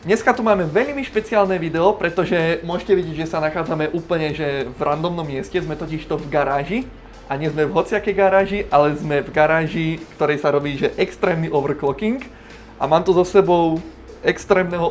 Dneska tu máme veľmi špeciálne video, pretože môžete vidieť, že sa nachádzame úplne že v randomnom mieste, sme totižto v garáži a nie sme v hociakej garáži, ale sme v garáži, ktorej sa robí že extrémny overclocking a mám tu so sebou extrémneho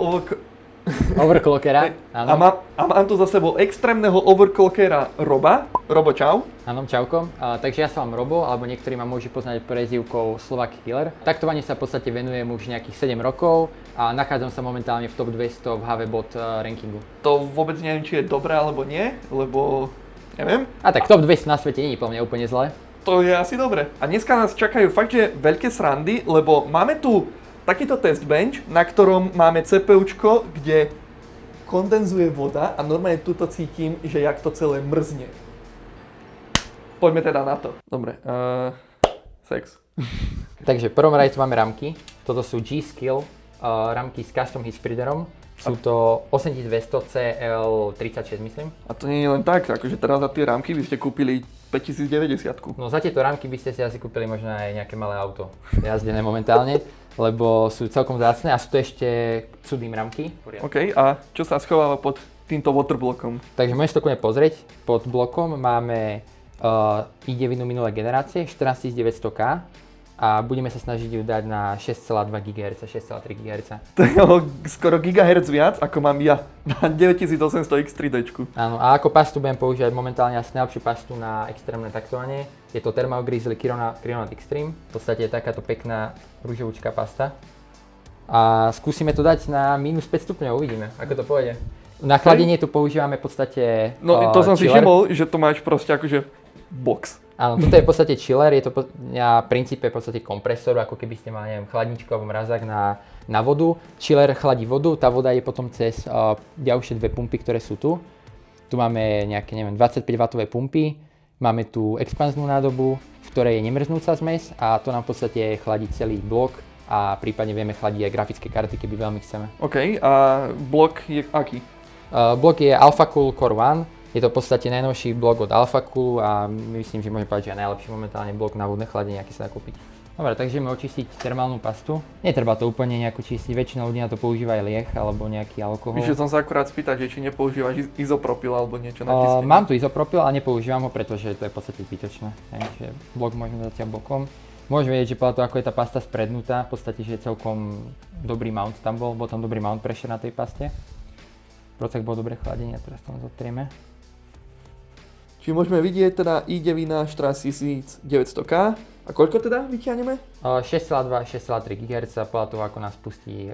overclockera, áno. A mám tu za sebou extrémneho overclockera Roba. Robo, čau. Áno, čauko. Takže ja som Robo, alebo niektorí ma môžu poznať prezývkou Slovak Killer. Taktovanie sa v podstate venujem už nejakých 7 rokov a nachádzam sa momentálne v top 200 v HVBot rankingu. To vôbec neviem, či je dobré alebo nie, lebo neviem. A tak top 200 na svete nie je po mne úplne zle. To je asi dobre. A dneska nás čakajú fakt, že veľké srandy, lebo máme tu takýto test bench, na ktorom máme CPUčko, kde kondenzuje voda a normálne tuto cítim, že jak to celé mrzne. Poďme teda na to. Dobre, sex. Takže v prvom rade tu máme ramky. Toto sú G-Skill ramky s custom hispriderom. Sú to 8200 CL36, myslím. A to nie je len tak, akože teraz za tie rámky by ste kúpili 5090. No za tieto rámky by ste si asi kúpili možno aj nejaké malé auto jazdené momentálne, lebo sú celkom vzácne a sú to ešte cudým ramky. OK, a čo sa schováva pod týmto waterblokom? Takže môžete to kľudne pozrieť. Pod blokom máme i9 minulé generácie, 14900K. A budeme sa snažiť ju dať na 6,2 GHz, 6,3 GHz. To je skoro gigahertz viac, ako mám ja na 9800 X3D. Áno, a ako pastu budem používať momentálne asi najlepšiu pastu na extrémne taktovanie. Je to Thermal Grizzly Chrononaut Extreme. V podstate je takáto pekná ružovúčká pasta. A skúsime to dať na minus 5 stupňov, uvidíme, ako to pôjde. Na chladenie tu používame v podstate No to som si všimol, že to máš proste akože box. Áno, toto je v podstate chiller, je to na princípe v podstate kompresor, ako keby ste mali, neviem, chladničku alebo mrazák na vodu. Chiller chladí vodu, tá voda je potom cez ďalšie dve pumpy, ktoré sú tu. Tu máme nejaké, neviem, 25W pumpy, máme tu expanznú nádobu, v ktorej je nemrznúca zmes a to nám v podstate chladí celý blok a prípadne vieme chladiť aj grafické karty, keby veľmi chceme. OK, a blok je aký? Blok je AlphaCool Core One. Je to v podstate najnovší blok od AlphaCoolu a myslím, že môžem povedať, že je najlepší momentálne blok na vodné chladenie, aký sa dá kúpiť. Dobre, takže ideme očistiť termálnu pastu. Netreba to úplne nejako čistiť, väčšina ľudí na to používa aj lieh alebo nejaký alkohol. Víš, že som sa akurát spýtať, že či nepoužívaš izopropyl alebo niečo na čistenie. Mám tu izopropyl a nepoužívam ho, pretože to je v podstate zbytočné. Takže blok môžeme zatiaľ bokom. Môžeme vedieť, že podľa toho, ako je tá pasta sprednutá, v podstate, že je celkom dobrý mount tam bol tam dobrý mount pressure na tej paste. Procek bol dobre chladenie, teraz to zotrieme. Čiže môžeme vidieť teda i9 4900K. A koľko teda vyťahneme? 6,2-6,3 GHz podľa toho, ako nás pustí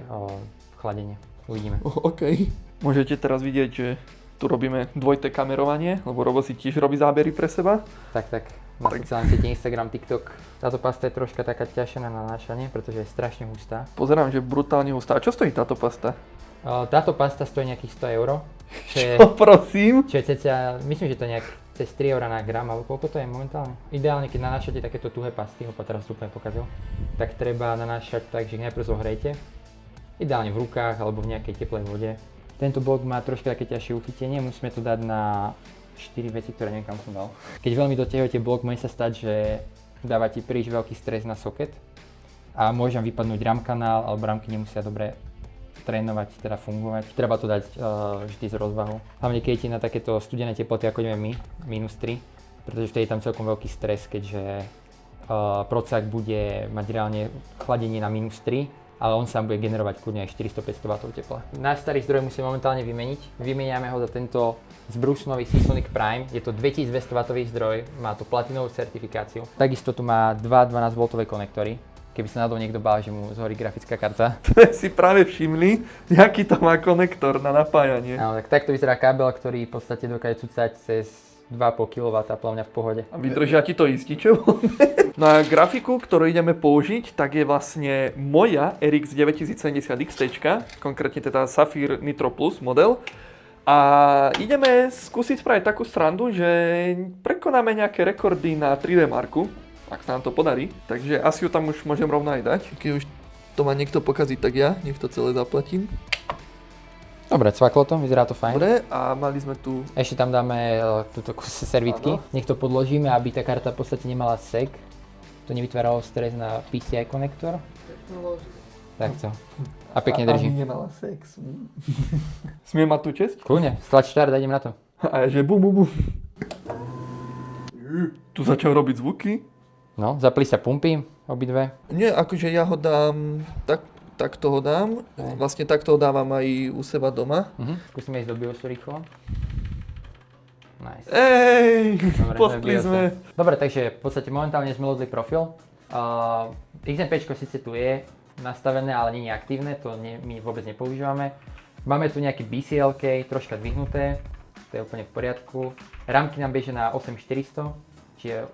chladenie. Uvidíme. OK. Môžete teraz vidieť, že tu robíme dvojité kamerovanie, lebo Robo si tiež robí zábery pre seba. Tak. Na sociálne siete Instagram, TikTok. Táto pasta je troška taká ťažšia na nanášanie, pretože je strašne hustá. Pozerám, že brutálne hustá. A čo stojí táto pasta? Táto pasta stojí nejakých 100 €. Čo, prosím? Čo je cca, myslím, že to je nejak cez 3 € na gram, alebo koľko to je momentálne. Ideálne, keď nanášate takéto tuhé pasty, ho teraz úplne pokazil, tak treba nanášať tak, že najprv zohrejete. Ideálne v rukách alebo v nejakej teplej vode. Tento blok má troška také ťažšie uchytenie, musíme to dať na 4 veci, ktoré neviem kam som dal. Keď veľmi dotiahujete blok, môže sa stať, že dávate príliš veľký stres na soket a môže vám vypadnúť RAM kanál, alebo rámky nemusia dobre trénovať, teda fungovať. Treba to dať vždy s rozvahou. Hlavne keď idete na takéto studené teploty, ako ideme my, -3, pretože vtedy je tam celkom veľký stres, keďže procák bude mať reálne chladenie na -3, ale on sám bude generovať kľudne aj 400-500 W tepla. Náš starý zdroj musíme momentálne vymeniť. Vymeniame ho za tento zbrúšnový Seasonic Prime. Je to 2200 W zdroj, má to platinovú certifikáciu. Takisto tu má dva 12V konektory. Keby sa náhodou niekto bál, že mu zhorí grafická karta. To si práve všimli, aký to má konektor na napájanie. Áno, tak takto vyzerá kábel, ktorý v podstate dokáže cucať cez 2,5 kW podľa mňa v pohode. A vydržia ti to ističevo? Na grafiku, ktorú ideme použiť, tak je vlastne moja RX 9070 XT, konkrétne teda Sapphire Nitro Plus model. A ideme skúsiť spraviť takú srandu, že prekonáme nejaké rekordy na 3D Marku. Ak sa nám to podarí, takže asi ju tam už môžem rovno aj dať. Keď už to má niekto pokaziť, tak ja nech to celé zaplatím. Dobre, cvaklo to, vyzerá to fajn. Dobre, a mali sme tu... Ešte tam dáme túto servítky. Nech to podložíme, aby tá karta v podstate nemala sek. To nevytváralo stres na PCI konektor. Takto. A pekne A drží. nemala sex. Smiem mať tú česť? Kľudne, stlač štart, idem na to. A ja že bum, bum, bum. Tu začal robiť zvuky. No, zapli sa pumpy, obidve. Nie, akože ja ho dám, takto ho dám. Vlastne takto ho dávam aj u seba doma. Skúsime ísť do biosu rýchlo. Nice. Ej, Dobre, postli sme. Dobre, takže v podstate momentálne sme loadli profil. XMPčko síce tu je nastavené, ale nie je aktívne, to my vôbec nepoužívame. Máme tu nejaké BCLK, troška dvihnuté, to je úplne v poriadku. Ramky nám bežia na 8400, čiže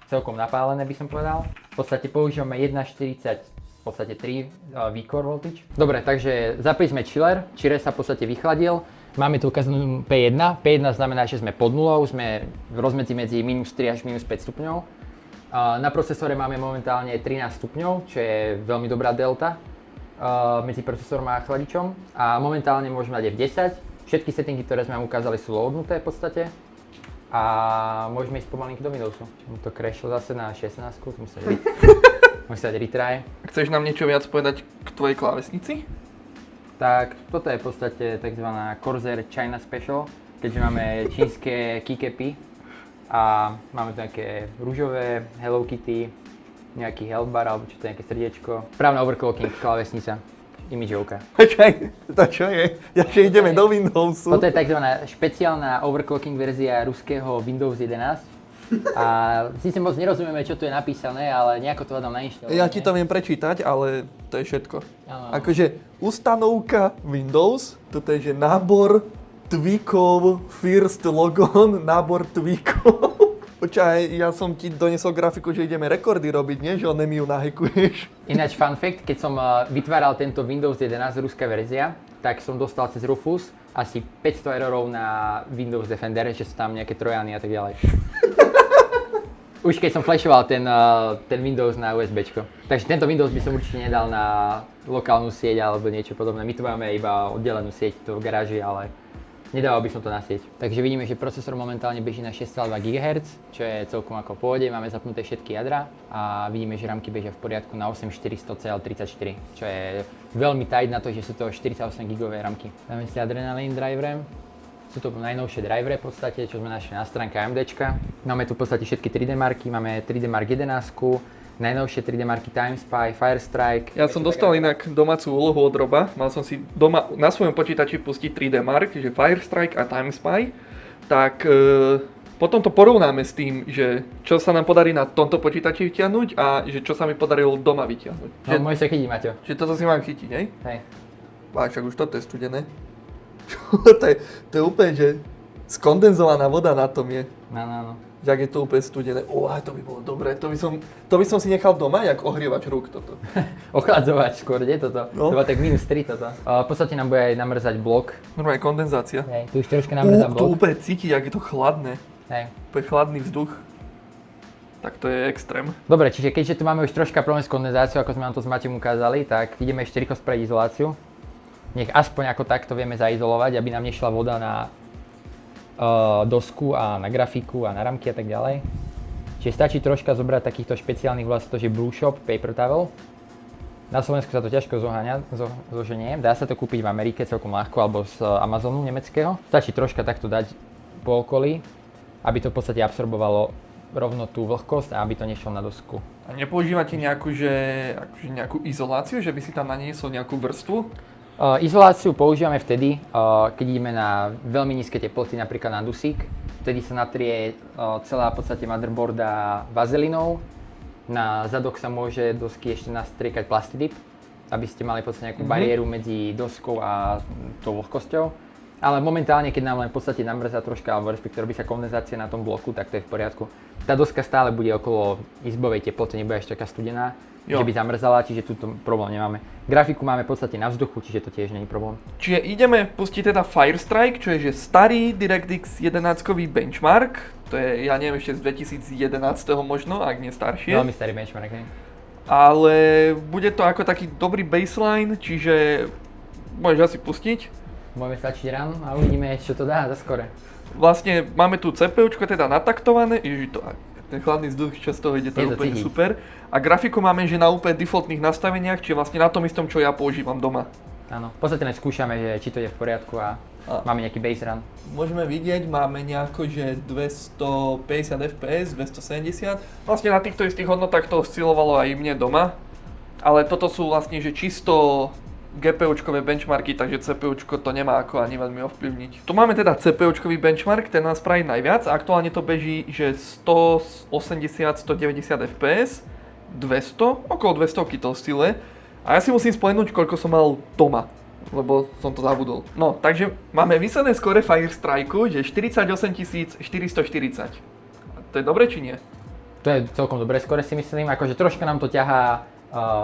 celkom napálené by som povedal. V podstate používame 1.40, v podstate 3 V-Core voltage. Dobre, takže zapli sme chiller sa v podstate vychladil. Máme tu ukázanú P1. P1 znamená, že sme pod nulou, sme v rozmedzi medzi minus 3 až minus 5 stupňov. Na procesore máme momentálne 13 stupňov, čo je veľmi dobrá delta medzi procesorom a chladičom. A momentálne môžeme dať F10. Všetky settingy, ktoré sme vám ukázali, sú loadnuté v podstate. A môžeme ísť pomalinky do Windowsu. Mu to crashlo zase na 16, musím dať retry. Chceš nám niečo viac povedať k tvojej klávesnici? Tak toto je v podstate tzv. Corsair China Special, keďže máme čínske keycapy a máme tu nejaké rúžové Hello Kitty, nejaký health bar alebo čo to je, nejaké srdiečko. Správna overclocking klávesnica. Imidžovka. Počkaj, to čo je? Ja že ideme do Windowsu. Toto je tzv. Špeciálna overclocking verzia ruského Windows 11. A síce moc nerozumieme, čo tu je napísané, ale nejako to hľadám nainštalovať. Ja ti to viem prečítať, ale to je všetko. Áno. Akože ustanovka Windows, toto je že nábor tweakov, first logon, nábor tweakov. Počkaj, ja som ti donesol grafiku, že ideme rekordy robiť, nie? Že mi ju nahekuješ. Ináč fun fact, keď som vytváral tento Windows 11 ruská verzia, tak som dostal cez Rufus asi 500 errorov na Windows Defender, že sú tam nejaké trojany a tak ďalej. Už keď som flashoval ten Windows na USBčko. Takže tento Windows by som určite nedal na lokálnu sieť alebo niečo podobné. My tu máme iba oddelenú sieť tu v garáži, ale nedával by som to na sieť. Takže vidíme, že procesor momentálne beží na 6,2 GHz, čo je celkom ako v pohode. Máme zapnuté všetky jadra a vidíme, že ramky bežia v poriadku na 8400CL34, čo je veľmi tight na to, že sú to 48 GB ramky. Dáme si Adrenalin driver. Sú to najnovšie drivery v podstate, čo sme našli na stránke AMDčka. Máme tu v podstate všetky 3D marky, máme 3D Mark 11, najnovšie 3D marky TimeSpy, Firestrike. Ja som dostal inak domácu úlohu od Roba. Mal som si doma na svojom počítači pustiť 3D Mark, že Firestrike a TimeSpy. Tak potom to porovnáme s tým, že čo sa nám podarí na tomto počítači vyťahnuť a že čo sa mi podarilo doma vyťahnuť. No, môžeš sa chytiť, Maťo. Že toto si mám chytiť, hej? Hej. Však už toto je studené. to je úplne, že skondenzovaná voda na tom je. No. Jak je to úplne studené. To by bolo dobré. To by som si nechal doma, jak ohrievač rúk toto. Ochladzovať skôr, kde toto? No. To bolo tak minus 3 toto. V podstate nám bude aj namrzať blok. Normálne kondenzácia. Hej, tu už troška namrzá To blok. úplne cíti, jak je to chladné. Hej. Úplne chladný vzduch. Tak to je extrém. Dobre, čiže keďže tu máme už troška problém s kondenzáciou, ako sme vám to s Matím ukázali, tak ideme ešte rýchlo spraviť izoláciu. Nech aspoň ako takto vieme zaizolovať, aby nám nešla voda na dosku a na grafiku a na ramky a tak ďalej. Čiže stačí troška zobrať takýchto špeciálnych vlastne to, že Blue Shop Paper Towel. Na Slovensku sa to ťažko zoženie, dá sa to kúpiť v Amerike celkom ľahko alebo z Amazonu nemeckého. Stačí troška takto dať po okolí, aby to v podstate absorbovalo rovno tú vlhkosť a aby to nešlo na dosku. A nepoužívate nejakú izoláciu, že by si tam naniesol nejakú vrstvu? Izoláciu používame vtedy, keď ideme na veľmi nízke teploty, napríklad na dusík. Vtedy sa natrie celá v podstate motherboarda vazelinou. Na zadok sa môže dosky ešte nastriekať plastidip, aby ste mali v podstate nejakú bariéru medzi doskou a tou vlhkosťou. Ale momentálne, keď nám len v podstate namrzá troška, alebo respektíve robí sa kondenzácia na tom bloku, tak to je v poriadku. Tá doska stále bude okolo izbovej teploty, nebude až taká studená. Že by zamrzala, čiže tu problém nemáme. Grafiku máme v podstate na vzduchu, čiže to tiež nie je problém. Čiže ideme pustiť teda Firestrike, čo je že starý DirectX 11-kový benchmark. To je, ja neviem, ešte z 2011 možno, ak nie staršie. Veľmi starý benchmark, hej. Ale bude to ako taký dobrý baseline, čiže môžeš asi pustiť. Môžeme stačiť run a uvidíme, čo to dá za skore. Vlastne máme tu CPUčko teda nataktované, ten chladný vzduch často ide, to Je je to úplne cítiť. super. A grafiku máme, že na úplne defaultných nastaveniach, čiže vlastne na tom istom, čo ja používam doma. Áno, v podstate len skúšame, že či to je v poriadku a máme nejaký base run. Môžeme vidieť, máme nejako, že 250 fps, 270. Vlastne na týchto istých hodnotách to oscilovalo aj mne doma. Ale toto sú vlastne, že čisto GPUčkové benchmarky, takže CPUčko to nemá ako ani veľmi ovplyvniť. Tu máme teda CPUčkový benchmark, ten nás spraví najviac. Aktuálne to beží, že 180-190 fps, 200, okolo 200 to osciluje. A ja si musím spomenúť, koľko som mal doma, lebo som to zabudol. No, takže máme výsledné skóre Firestrike, že 48 440. To je dobre či nie? To je celkom dobré skore si myslím, akože troška nám to ťahá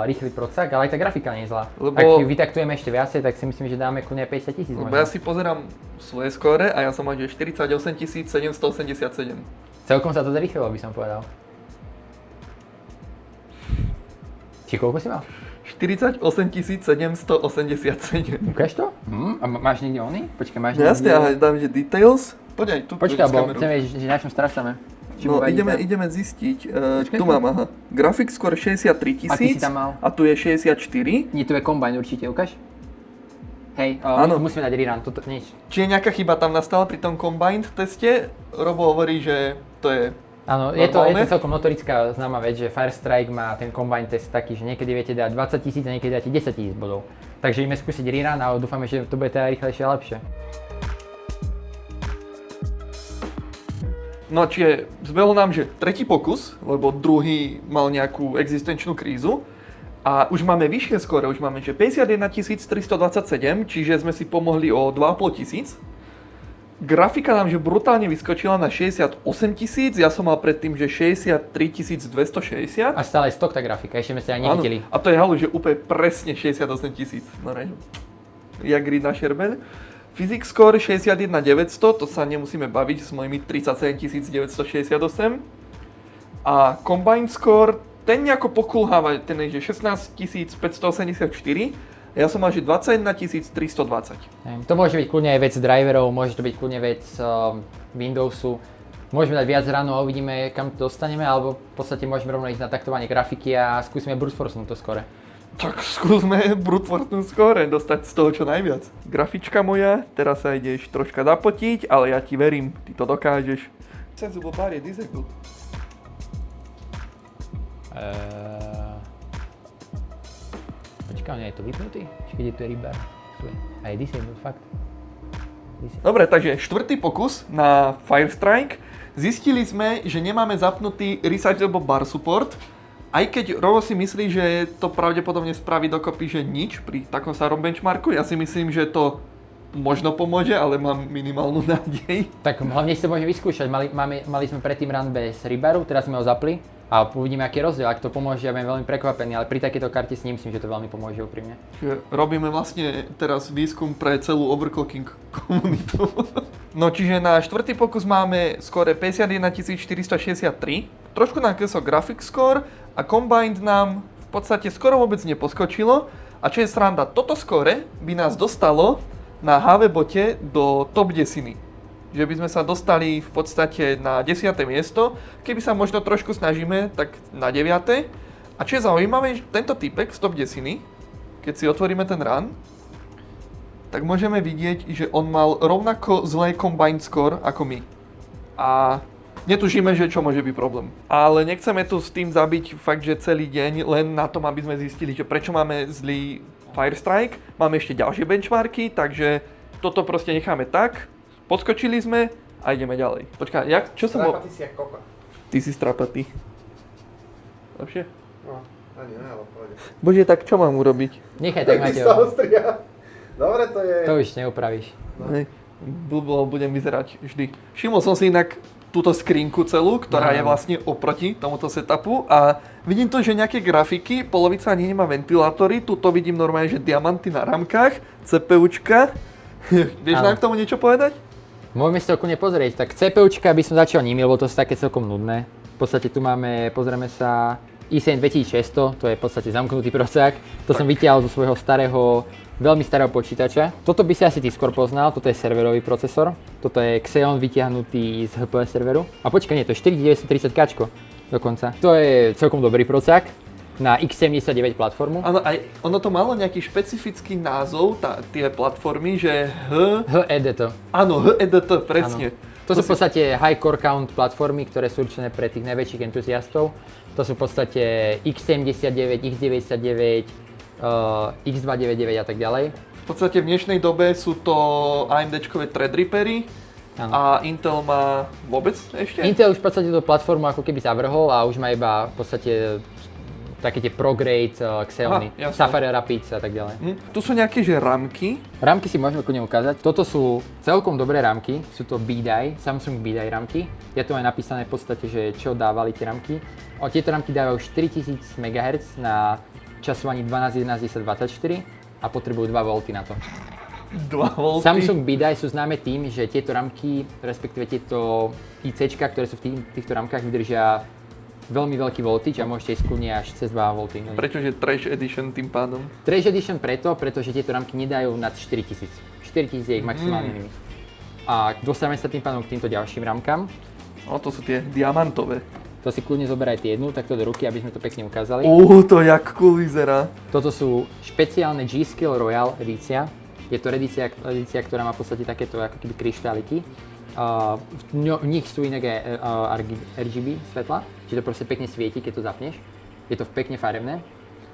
rýchly procak, ale aj tá grafika nie je zlá. Lebo- Ak vytaktujeme ešte viacej, tak si myslím, že dáme kľudne 50 000 Lebo možno. ja si pozerám svoje skóre a ja som mal, že 48 787. Celkom sa to zrýchlilo, by som povedal. Či koľko si mal? 48 787. Ukáž to? A máš niekde ony? Počkaj, máš No jasne, ja dám, že details. Poď aj tu. Počkaj, s bo kamerou. chceme, že na čom strácame. Či No mu vadí tá- ideme zistiť, Počkaj, tu tu. mám, aha. Grafik skôr 63 A ty si 000 tam mal? a tu je 64. Nie, tu je kombajn určite, ukáž. Hej, Áno. musíme dať rerun, toto nič. Čiže nejaká chyba tam nastala pri tom combined teste. Robo hovorí, že to je... Áno, je to Normálne? celkom notorická známa vec, že Firestrike má ten combine test taký, že niekedy viete dať 20 000 a niekedy dáte 10 000 bodov. Takže ideme skúsiť rerun a dúfame, že to bude teda rýchlejšie a lepšie. No čiže zbehol nám, že tretí pokus, lebo druhý mal nejakú existenčnú krízu. A už máme vyššie skóre, už máme, že 51 327, čiže sme si pomohli o 2,5 tisíc. Grafika nám, že brutálne vyskočila na 68 000, ja som mal predtým, že 63 260. A stále je stok tá grafika, ešte sme sa ani Áno, nechytili. a to je halu, že úplne presne 68 000. No režu. Jak grid na šerbeľ. Physics score 61 900, to sa nemusíme baviť s mojimi 37 968. A combined score, ten nejako pokulháva, ten je že 16 584. Ja som mal, že 21 320. To môže byť kľudne aj vec driverov, môže to byť kľudne vec Windowsu. Môžeme dať viac ráno a uvidíme, kam to dostaneme, alebo v podstate môžeme rovno ísť na taktovanie grafiky a skúsime brute forcenúť to skore. Tak skúsme brute force score, dostať z toho čo najviac. Grafička moja, teraz sa ideš troška zapotiť, ale ja ti verím, ty to dokážeš. Sensible bar je disabled. Počkaj, nie je to vypnutý? Či keď je tu rebar? Tu je. A je disabled, fakt. Dobre, takže štvrtý pokus na Firestrike. Zistili sme, že nemáme zapnutý Resizable Bar Support, aj keď Rovo si myslí, že to pravdepodobne spraví dokopy, že nič pri takom starom benchmarku. Ja si myslím, že to možno pomôže, ale mám minimálnu nádej. Tak hlavne si to môžeme vyskúšať. Mali sme predtým run bez rebaru, teraz sme ho zapli a uvidíme, aký je rozdiel. Ak to pomôže, ja budem veľmi prekvapený, ale pri takejto karte si nemyslím, že to veľmi pomôže úprimne. Čiže robíme vlastne teraz výskum pre celú overclocking komunitu. No čiže na štvrtý pokus máme skóre 51 463. Trošku nám klesol graphic score a combined nám v podstate skoro vôbec neposkočilo. A čo je sranda, toto skóre by nás dostalo na HV bote do top 10. Že by sme sa dostali v podstate na 10. miesto, keby sa možno trošku snažíme, tak na 9. A čo je zaujímavé, že tento typek z top 10, keď si otvoríme ten run, tak môžeme vidieť, že on mal rovnako zlé combined score ako my. A netušíme, že čo môže byť problém. Ale nechceme tu s tým zabiť fakt, že celý deň len na tom, aby sme zistili, že prečo máme zlý Firestrike. Máme ešte ďalšie benchmarky, takže toto proste necháme tak. Podskočili sme a ideme ďalej. Počkaj, čo som... Strapatý si jak kopa. Ty si strapatý. Lepšie? No, ani ne, ale pôjde. Bože, tak čo mám urobiť? Nechaj tak, Ty Mateo. sa ostria. Dobre to je. To už neupravíš. Hej, blbo budem vyzerať vždy. Všimol som si inak túto skrinku celú, ktorá je vlastne oproti tomuto setupu a vidím tu, že nejaké grafiky, polovica ani nemá ventilátory, tuto vidím normálne, že diamanty na ramkách, CPUčka. Vieš nám k tomu niečo povedať? Môžeme si to kľudne pozrieť. Tak CPUčka by som začal nimi, lebo to sú také celkom nudné. V podstate tu máme, pozrieme sa, i7 2600, to je v podstate zamknutý prosák. To som vytiahol zo svojho starého veľmi starého počítača. Toto by si asi ty skôr poznal, toto je serverový procesor. Toto je Xeon vytiahnutý z HPE serveru. A počkaj, nie, to je 4930K dokonca. To je celkom dobrý procák na X79 platformu. Áno, aj ono to malo nejaký špecifický názov, tie platformy, že HEDT. Áno, HEDT, presne. Áno. To sú v podstate high core count platformy, ktoré sú určené pre tých najväčších entuziastov. To sú v podstate X79, X99, X299 a tak ďalej. V podstate v dnešnej dobe sú to AMDčkové Threadrippery a Intel má vôbec ešte? Intel už v podstate tú platformu ako keby zavrhol a už má iba v podstate také tie ProGrade Xeony, Sapphire Rapids a tak ďalej. Tu sú nejaké že ramky. Ramky si môžeme kľudne ukázať. Toto sú celkom dobré ramky, sú to BDI, Samsung BDI ramky. Je tu aj napísané v podstate, že čo dávali tie ramky. Tieto ramky dávajú 4000 MHz na časovaní 12.11.10.24 a potrebujú 2 V na to. 2 V? Samsung BDI sú známe tým, že tieto ramky, respektíve tieto ICčka, ktoré sú v týchto ramkách, vydržia veľmi veľký voltage a môžete ísť kľudne až cez 2 V. Prečože Trash Edition tým pádom? Trash Edition pretože tieto ramky nedajú nad 4000. 4000 je ich maximálny limit. A dostávame sa tým pádom k týmto ďalším ramkám. To sú tie diamantové. To si kľudne zoberaj tie jednu, takto do ruky, aby sme to pekne ukázali. To jak cool vyzerá. Toto sú špeciálne G-Skill Royal edícia. Je to edícia, ktorá má v podstate takéto ako keby kryštáliky. V nich sú inak RGB svetla, čiže to proste pekne svieti, keď to zapneš. Je to pekne farebné.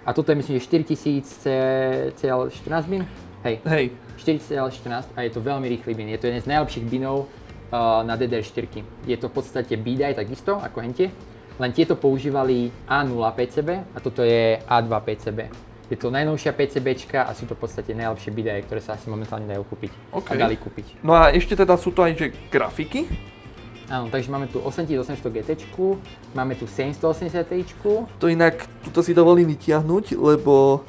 A toto je myslím, že 4000 CL14 bin? Hej. 4000 CL14 a je to veľmi rýchly bin. Je to jeden z najlepších binov na DDR4. Je to v podstate BDI takisto, ako hentie, len tieto používali A0 PCB a toto je A2 PCB. Je to najnovšia PCBčka a sú to v podstate najlepšie BDI, ktoré sa asi momentálne dajú kúpiť. A dali kúpiť. No a ešte teda sú to aj že grafiky? Áno, takže máme tu 8800 GT, máme tu 780 Ti. To inak, tuto si dovolím vytiahnuť, lebo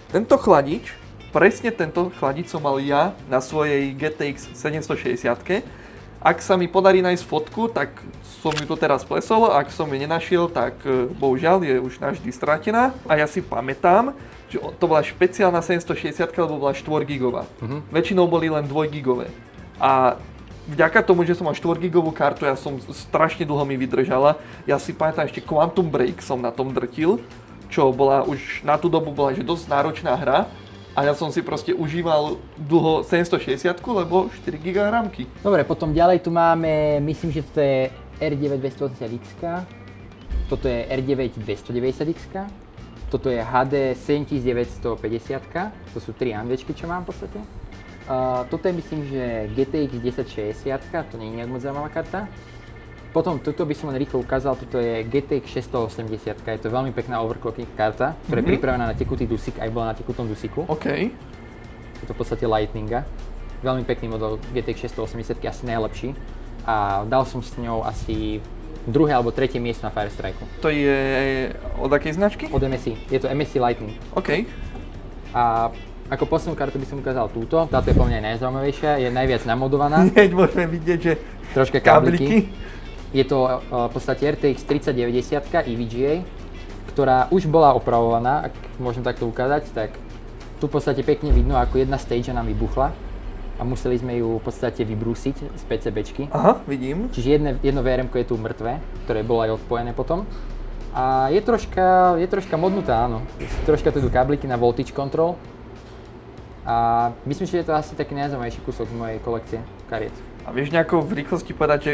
tento chladič, presne tento chladič som mal ja na svojej GTX 760. Ak sa mi podarí nájsť fotku, tak som ju to teraz plesol, ak som ju nenašiel, tak bohužiaľ je už navždy stratená. A ja si pamätám, že to bola špeciálna 760, lebo bola 4 gigová. Väčšinou boli len 2 gigové. A vďaka tomu, že som mal 4 gigovú kartu, ja som strašne dlho mi vydržala. Ja si pamätám, ešte Quantum Break som na tom drtil, čo bola už na tú dobu bola že dosť náročná hra. A ja som si proste užíval dlho 760, lebo 4 GB rámky. Dobre, potom ďalej tu máme, myslím, že toto je R9 280X, toto je R9 290X, toto je HD 7950, to sú 3 AMDčky, čo mám v podstate. Toto je myslím, že GTX 1060, to nie je nejak moc zaujímavá karta. Potom toto by som len rýchlo ukázal, toto je GTX 680, je to veľmi pekná overclocking karta, ktorá je pripravená na tekutý dusík, aj bola na tekutom dusíku. OK. Je to v podstate Lightninga. Veľmi pekný model GTX 680, asi najlepší. A dal som s ňou asi druhé alebo tretie miesto na Firestrike. To je od akej značky? Od MSI. Je to MSI Lightning. OK. A ako poslednú kartu by som ukázal túto. Táto je po mňa najzaujímavejšia, je najviac namodovaná. Hneď môžeme vidieť, že troška kábliky. Je to v podstate RTX 3090 EVGA, ktorá už bola opravovaná, ak môžem takto ukázať, tak tu v podstate pekne vidno, ako jedna stage nám vybuchla a museli sme ju v podstate vybrúsiť z PCBčky. Aha, vidím. Čiže jedno VRM-ko je tu mŕtve, ktoré bolo aj odpojené potom. A je troška modnutá, áno. Troška tu idú kábliky na voltage control. A myslím, že je to asi taký najzaujímavejší kúsok z mojej kolekcie kariet. A vieš nejako v rýchlosti povedať, že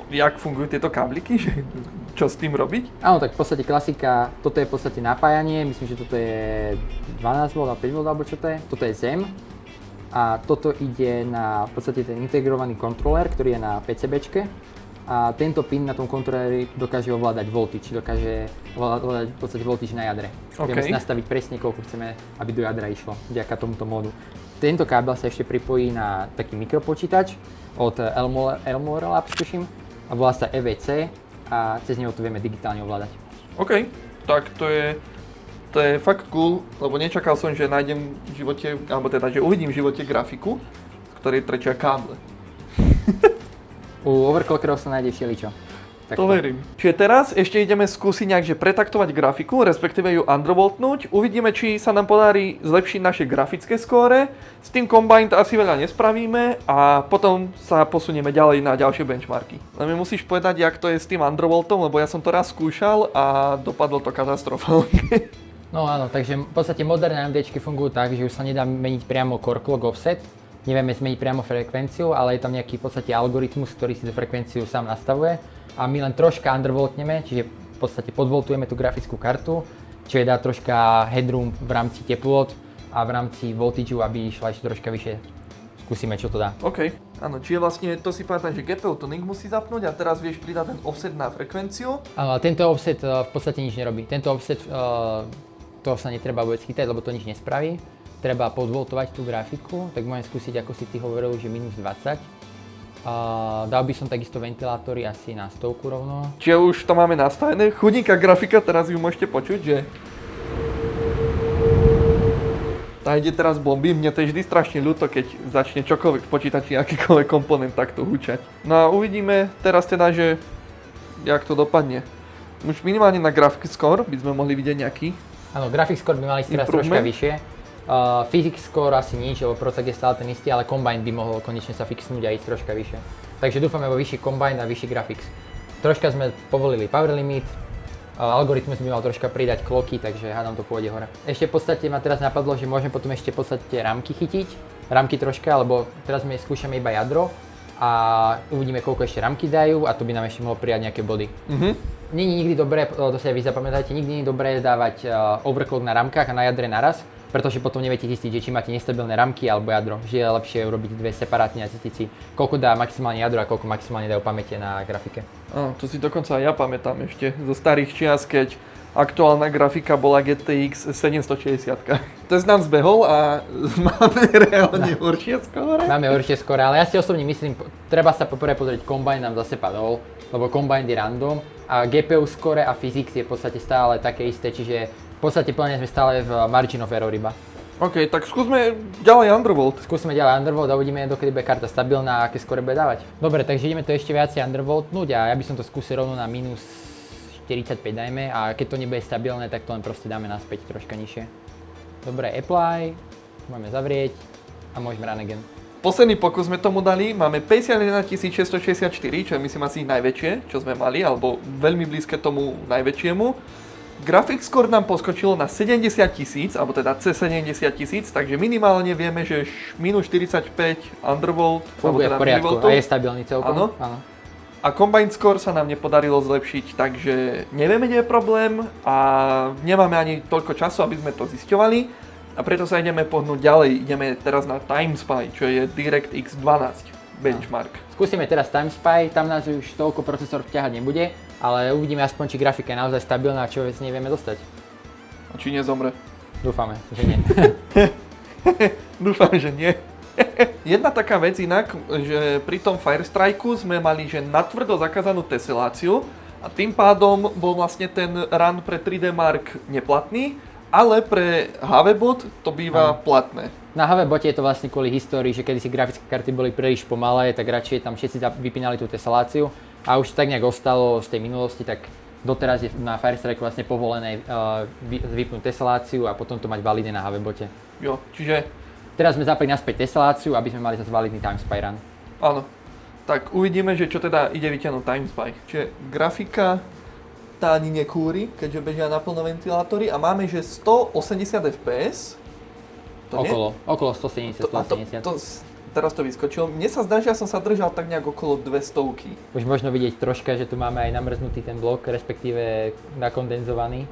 jak fungujú tieto kábliky, že čo s tým robiť? Áno, tak v podstate klasika, toto je v podstate napájanie, myslím, že toto je 12V a 5V alebo čo to je. Toto je ZEM a toto ide na v podstate ten integrovaný kontroler, ktorý je na PCBčke a tento pin na tom kontroleri dokáže ovládať voltage, dokáže ovládať v podstate voltage na jadre. Vieme si nastaviť presne, koľko chceme, aby do jadra išlo, vďaka tomuto módu. Tento kábel sa ešte pripojí na taký mikropočítač od Elmore Labs, tuším, a volá sa EVC a cez neho to vieme digitálne ovládať. OK, tak to je fakt cool, lebo nečakal som, že nájdem v živote, alebo teda, že uvidím v živote grafiku, z ktorej trčia káble. U overclockerov sa nájde všeličo. To verím. Čiže teraz ešte ideme skúsiť nejakže pretaktovať grafiku, respektíve ju undervoltnúť. Uvidíme, či sa nám podarí zlepšiť naše grafické skóre. S tým Combined asi veľa nespravíme a potom sa posunieme ďalej na ďalšie benchmarky. Ale mi musíš povedať, jak to je s tým undervoltom, lebo ja som to raz skúšal a dopadlo to katastrofálne. No áno, takže v podstate moderné AMDčky fungujú tak, že už sa nedá meniť priamo core clock offset. Nevieme zmeniť priamo frekvenciu, ale je tam nejaký v podstate algoritmus, ktorý si tú frekvenciu sám nastavuje. A my len troška undervoltneme, čiže v podstate podvoltujeme tú grafickú kartu, čiže dá troška headroom v rámci teplôt a v rámci voltageu, aby išla ešte troška vyššie. Skúsime, čo to dá. OK, áno, čiže vlastne to si pamätám, že GPU tuning musí zapnúť a teraz vieš pridať ten offset na frekvenciu. Áno, tento offset v podstate nič nerobí. Tento offset, to sa netreba vôbec chytať, lebo to nič nespraví. Treba podvoltovať tú grafiku, tak môžem skúsiť, ako si ty hovoril, že minus 20. Dal by som takisto ventilátory asi na 100 rovno. Čiže už to máme nastavené. Chudníka grafika, teraz ju môžete počuť, že tá ide teraz bomby. Mne to je vždy strašne ľúto, keď začne čokoľvek v počítači, akýkoľvek komponent takto hučať. No a uvidíme teraz teda, že jak to dopadne. Už minimálne na graphics score by sme mohli vidieť nejaký. Áno, graphics score by mali teraz troška vyššie. Physics score asi nič, lebo procek je stále ten istý, ale Combine by mohol konečne sa fixnúť a ísť troška vyššie. Takže dúfame vo vyšší Combine a vyšší graphics. Troška sme povolili power limit, algoritmus by mal troška pridať clocky, takže hádam to pôjde hore. Ešte v podstate ma teraz napadlo, že môžeme potom ešte v podstate ramky chytiť. Ramky troška, lebo teraz my skúšame iba jadro a uvidíme, koľko ešte ramky dajú a to by nám ešte mohlo prijať nejaké body. Nie je nikdy dobré, to si aj vy zapamätajte, nikdy nie je dobré dávať overclock na ramkách a na jadre naraz, pretože potom neviete zistiť, že či máte nestabilné ramky alebo jadro, že je lepšie urobiť dve separátne a zistiť si, koľko dá maximálne jadro a koľko maximálne dajú pamäte na grafike. Áno, to si dokonca aj ja pamätám ešte zo starých čias, keď aktuálna grafika bola GTX 760. Test nám zbehol a máme reálne horšie skóre. Máme horšie skóre, ale ja si osobne myslím, treba sa poprvé pozrieť, Combine nám zase padol, lebo Combine je random a GPU skóre a physics je v podstate stále také isté, čiže v podstate plne sme stále v margin of error iba. OK, tak skúsme ďalej undervolt. Skúsme ďalej undervolt a uvidíme, dokedy bude karta stabilná a aké skóre bude dávať. Dobre, takže ideme to ešte viacej undervoltnúť a ja by som to skúsil rovno na minus 45 dajme a keď to nebude stabilné, tak to len proste dáme naspäť troška nižšie. Dobre, apply, môžeme zavrieť a môžeme run again. Posledný pokus sme tomu dali, máme 51664, čo je myslím asi najväčšie, čo sme mali, alebo veľmi blízke tomu najväčšiemu. Graphics score nám poskočilo na 70 000, alebo teda cez 70 000, takže minimálne vieme, že minus 45 undervolt, funguje v poriadku a je stabilný celkom. Áno. A Combined score sa nám nepodarilo zlepšiť, takže nevieme, kde je problém a nemáme ani toľko času, aby sme to zisťovali. A preto sa ideme pohnúť ďalej. Ideme teraz na TimeSpy, čo je DirectX 12 benchmark. Skúsime teraz TimeSpy, tam nás už toľko procesor vťahať nebude, ale uvidíme aspoň, či grafika je naozaj stabilná a čo vec nevieme dostať. A či nezomre? Dúfame, že nie. Dúfam, že nie. Jedna taká vec inak, že pri tom Firestrike'u sme mali že natvrdo zakázanú teseláciu a tým pádom bol vlastne ten run pre 3D Mark neplatný, ale pre HVBot to býva platné. Na HVBote je to vlastne kvôli histórii, že kedysi grafické karty boli príliš pomalé, tak radšej tam všetci vypínali tú teseláciu a už tak nejak ostalo z tej minulosti, tak doteraz je na Firestrike vlastne povolené vypnúť teseláciu a potom to mať validné na HVBote. Jo, čiže teraz sme zapli naspäť teseláciu, aby sme mali zase validný TimeSpy run. Áno. Tak uvidíme, že čo teda ide vyťahnuť TimeSpy. Čiže grafika tá ani nekúri, keďže bežia naplno ventilátory a máme, že 180 fps. Okolo 170, 180. Teraz to vyskočilo. Mne sa zdá, že ja som sa držal tak nejak okolo 200. Už možno vidieť troška, že tu máme aj namrznutý ten blok, respektíve nakondenzovaný.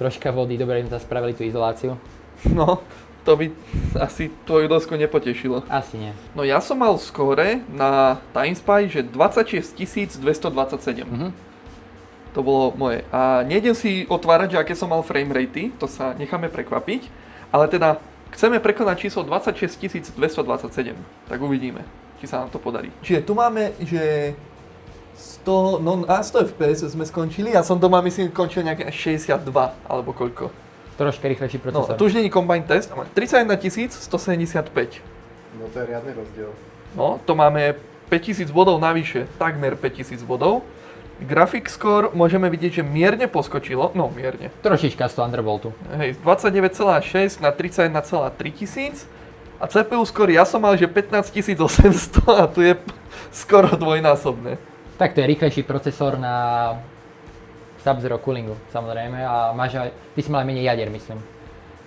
Troška vody, dobre sme spravili tú izoláciu. No, to by asi tvoju dosku nepotešilo. Asi nie. No ja som mal skóre na TimeSpy, že 26 227. To bolo moje. A nejdem si otvárať, že aké som mal frame ratey, to sa necháme prekvapiť. Ale teda chceme prekonať číslo 26 227. Tak uvidíme, či sa nám to podarí. Čiže tu máme, že 100 fps sme skončili. Ja som doma myslím končil nejaké 62 alebo koľko. Troška rýchlejší procesor. No, tu už nie je combine test, 31 175. No to je riadny rozdiel. No, to máme 5000 bodov navyše, takmer 5000 bodov. Graphic score môžeme vidieť, že mierne poskočilo, no mierne. Trošička z toho Undervoltu. Hej, z 29,6 na 31,3 tisíc. A CPU score ja som mal, že 15 800 a tu je skoro dvojnásobné. Tak to je rýchlejší procesor na Sub-Zero coolingu, samozrejme. A máš aj, ty si mal aj menej jadier, myslím.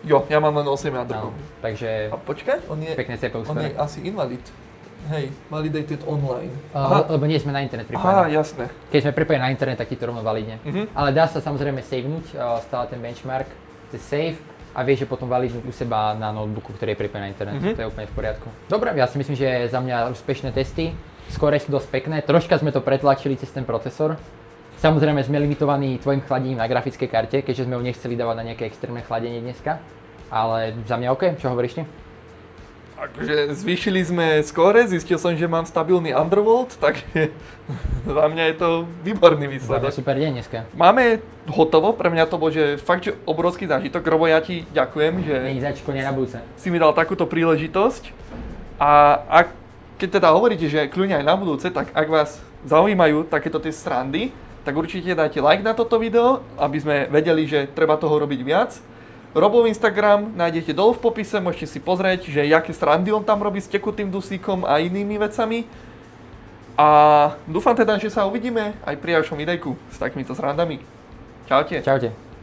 Jo, ja mám len 8 jadrov. No, takže A počkaj, on je pekné CPU on je score. asi invalid. Hej, validated online. Lebo nie sme na internet Aha, pripojení. jasné. Keď sme pripojení na internet, tak ti to rovno validne. Mhm. Ale dá sa samozrejme savenúť stále ten benchmark, cez save a vieš, že potom validnúť u seba na notebooku, ktorý je pripojený na internet. Mhm. To je úplne v poriadku. Dobre, ja si myslím, že za mňa úspešné testy. Skore sú dosť pekné, troška sme to pretlačili cez ten procesor. Samozrejme sme limitovaní tvojim chladením na grafickej karte, keďže sme ho nechceli dávať na nejaké extrémne chladenie dneska. Ale za mňa OK, čo hovoríš ty? Akože zvýšili sme skóre, zistil som, že mám stabilný undervolt, takže za mňa je to výborný Za mňa výsledok. super deň dneska. Máme hotovo, pre mňa to bol že fakt, že obrovský zážitok. Robo, ja ti ďakujem, že Není začko, nie na budúce. si mi dal takúto príležitosť. A keď teda hovoríte, že kľudne aj na budúce, tak ak vás zaujímajú takéto tie srandy, tak určite dajte like na toto video, aby sme vedeli, že treba toho robiť viac. Robov Instagram nájdete dolu v popise, môžete si pozrieť, že aké srandy on tam robí s tekutým dusíkom a inými vecami. A dúfam teda, že sa uvidíme aj pri ďalšom videjku s takýmito srandami. Čaute. Čaute.